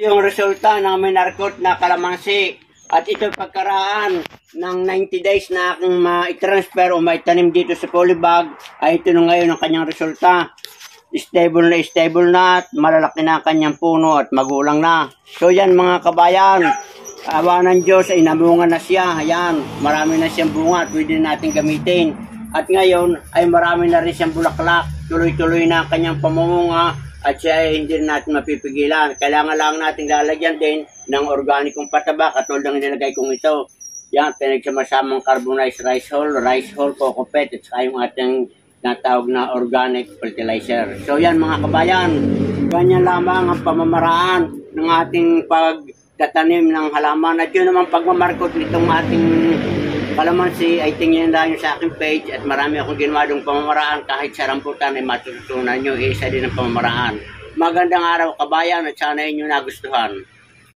Yung resulta ng minarkot na kalamansi. At ito pagkaraan ng 90 days na aking ma-transfer o maitanim dito sa polybag, ay ito na ngayon ang kanyang resulta. Stable na at malalaki na ang kanyang puno at magulang na. So yan mga kabayan, awa ng Diyos ay namunga na siya. Ayan, marami na siyang bunga at pwede natin gamitin. At ngayon ay marami na rin siyang bulaklak. Tuloy-tuloy na ang kanyang pamumunga. At siya ay hindi natin mapipigilan. Kailangan lang natin lalagyan din ng organikong pataba katulad ng nilagay kong ito. Yan, pinagsama-samang carbonized rice hull, coco peat, at saka yung ating natawag na organic fertilizer. So yan mga kabayan, ganyan lamang ang pamamaraan ng ating pagtatanim ng halaman. At yun naman pagmamarkot nitong ating kalamansi ay tingnan lang sa aking page at marami akong ginawa dong pamamaraan kahit sa rambutan ay matutunan nyo, isa din ang pamamaraan. Magandang araw kabayan at sana inyo nagustuhan.